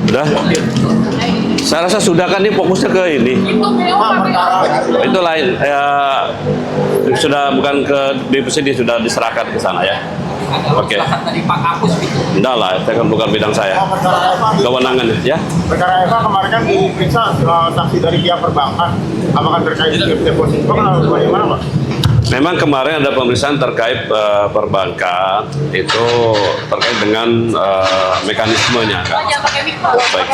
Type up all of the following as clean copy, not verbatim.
Udah? Saya rasa sudah kan ini fokusnya ke ini. Itu lain. Sudah bukan ke DPCD, sudah diserahkan ke sana ya. Oke. Dari Pak Kapus gitu. Enggak lah, itu kan bukan bidang saya. Kewenangannya ya. Perkara Eva kemarin kan diperiksa saksi dari pihak perbankan. Apakah terkait deposito atau bagaimana, Pak? Memang kemarin ada pemeriksaan terkait perbankan, itu terkait dengan mekanismenya. Kan? Baik.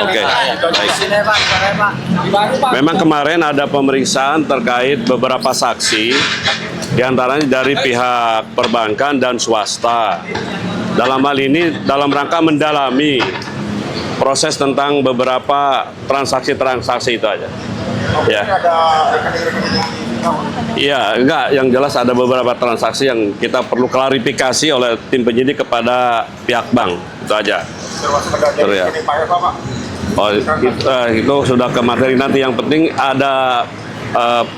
Oke. Baik. Memang kemarin ada pemeriksaan terkait beberapa saksi, diantaranya dari pihak perbankan dan swasta. Dalam hal ini, dalam rangka mendalami proses tentang beberapa transaksi-transaksi itu aja. Ya. Iya, enggak. Yang jelas ada beberapa transaksi yang kita perlu klarifikasi oleh tim penyidik kepada pihak bank. Itu aja. Ya. Oh, itu sudah ke materi nanti. Yang penting ada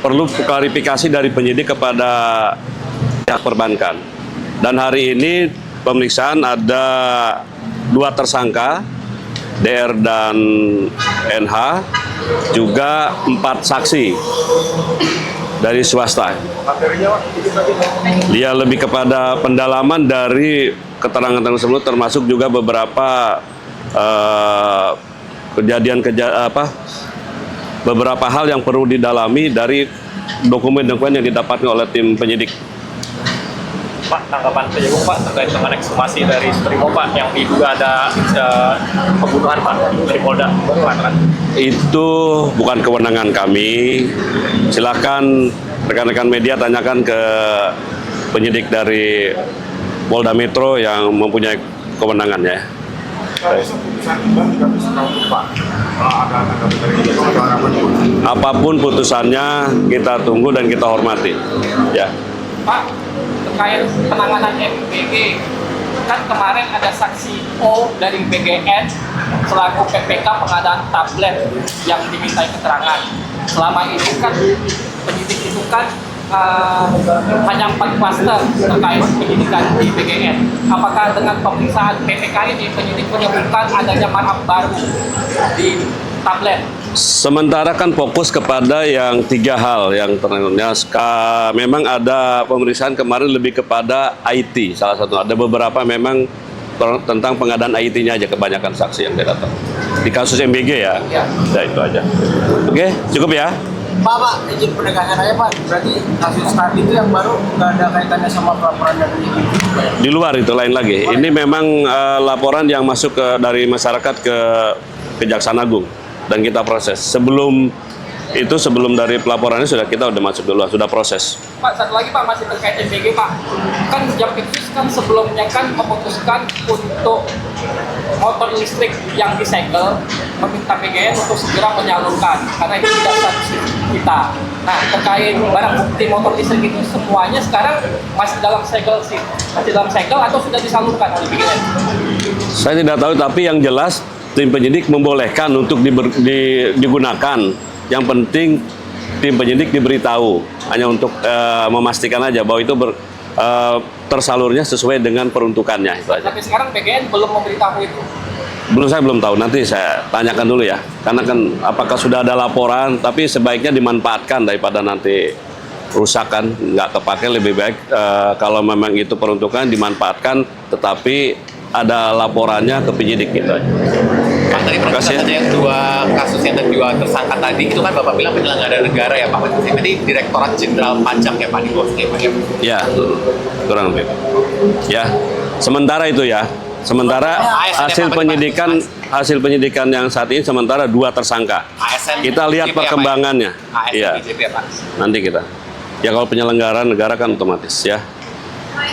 perlu klarifikasi dari penyidik kepada pihak perbankan. Dan hari ini pemeriksaan ada 2 tersangka, DR dan NH, juga 4 saksi dari swasta. Dia lebih kepada pendalaman dari keterangan tersebut, termasuk juga beberapa beberapa hal yang perlu didalami dari dokumen-dokumen yang didapatkan oleh tim penyidik. Pak, tanggapan penyidik Pak terkait dengan ekshumasi dari Brimob Pak yang diduga ada pembunuhan Pak dari Polda. Itu bukan kewenangan kami. Silakan rekan-rekan media tanyakan ke penyidik dari Polda Metro yang mempunyai kewenangannya. Apapun putusannya kita tunggu dan kita hormati. Ya. Pak, terkait penanganan MBG, kan kemarin ada saksi O dari BGN selaku PPK pengadaan tablet yang dimintai keterangan. Selama ini kan penyidik itu kan hanya 4 klaster terkait penyidikan di BGN. Apakah dengan pemeriksaan PPK ini penyidik menyebutkan adanya markup baru di tablet? Sementara kan fokus kepada yang 3 hal yang terangnya. Memang ada pemeriksaan kemarin lebih kepada IT salah satu. Ada beberapa memang tentang pengadaan IT-nya aja kebanyakan saksi yang datang. Di kasus MBG ya. Ya itu aja. Oke, cukup ya. Pak, izin penegasan aja Pak. Berarti kasus tadi itu yang baru nggak ada kaitannya sama pelaporan dari di luar itu lain lagi. Ini memang laporan yang masuk dari masyarakat ke Kejaksaan Agung. Dan kita proses. Sebelum dari pelaporannya kita udah masuk dulu, sudah proses. Pak, satu lagi Pak, masih terkait MBG Pak. Kan Jampitsus kan sebelumnya kan memutuskan untuk motor listrik yang disegel, meminta PGN untuk segera menyalurkan karena itu tidak sanksi kita. Nah, terkait barang bukti motor listrik itu semuanya sekarang masih dalam segel sih, masih dalam segel atau sudah disalurkan oleh PGN? Saya tidak tahu, tapi yang jelas tim penyidik membolehkan untuk digunakan. Yang penting tim penyidik diberitahu hanya untuk memastikan aja bahwa itu tersalurnya sesuai dengan peruntukannya. Itu aja. Tapi sekarang PGN belum memberitahu itu. Saya belum tahu, nanti saya tanyakan dulu ya. Karena kan apakah sudah ada laporan, tapi sebaiknya dimanfaatkan daripada nanti rusak kan, nggak kepakai. Lebih baik kalau memang itu peruntukan dimanfaatkan, tetapi ada laporannya ke penyidik gitu aja. Pak, tadi perkara yang 2 kasus yang kedua tersangka tadi itu kan Bapak bilang penyelenggara negara ya Pak. Jadi Direktorat Jenderal Pajak ya Pak di bawahnya Pak ya. Ya, kurang lebih. Ya, sementara itu ya. Sementara hasil penyidikan yang saat ini sementara 2 tersangka. Kita lihat perkembangannya. Iya. Nanti kita. Ya kalau penyelenggaraan negara kan otomatis ya.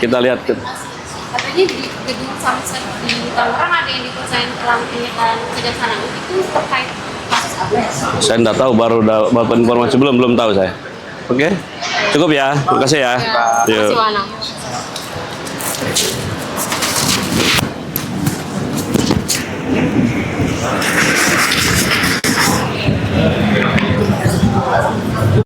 Kita lihat. Katanya di gedung Samsat di Tangerang ada yang dipercayain ke penyitaan Kejaksaan Agung itu terkait kasus apa? Saya tidak tahu, baru dapat informasi belum tahu saya. Oke, cukup ya. Terima kasih ya. Terima kasih, Wana.